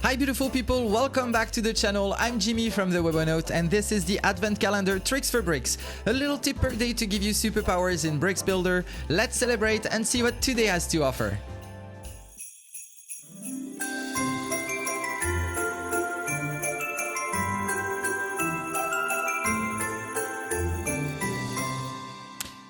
Hi beautiful people, welcome back to the channel. I'm Jimmy from the Webonaut and this is the Advent Calendar Tricks for Bricks. A little tip per day to give you superpowers in Bricks Builder. Let's celebrate and see what today has to offer.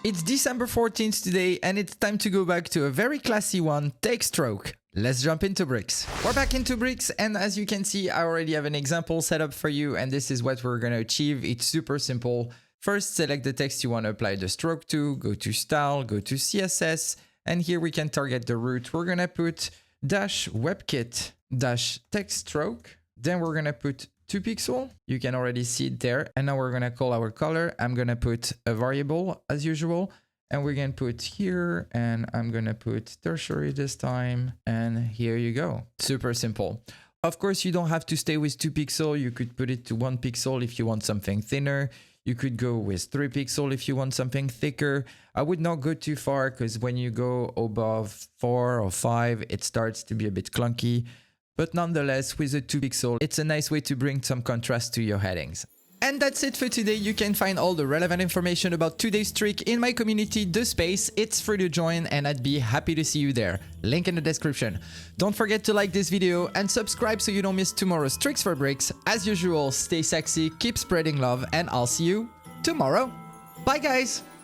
It's December 14th today and it's time to go back to a very classy one, Take Stroke. Let's jump into Bricks. We're back into Bricks and as you can see, I already have an example set up for you and this is what we're going to achieve. It's super simple. First, select the text you want to apply the stroke to, go to Style, go to CSS, and here we can target the root. We're going to put -webkit -text stroke. Then we're going to put 2 pixels. You can already see it there. And now we're going to call our color. I'm going to put a variable as usual. And we're going to put here, and I'm going to put tertiary this time. And here you go. Super simple. Of course, you don't have to stay with 2 pixels. You could put it to 1 pixel if you want something thinner. You could go with 3 pixels if you want something thicker. I would not go too far because when you go above 4 or 5, it starts to be a bit clunky. But nonetheless, with a 2 pixel, it's a nice way to bring some contrast to your headings. And that's it for today. You can find all the relevant information about today's trick in my community, The Space. It's free to join and I'd be happy to see you there. Link in the description. Don't forget to like this video and subscribe so you don't miss tomorrow's Tricks for Bricks. As usual, stay sexy, keep spreading love, and I'll see you tomorrow. Bye guys!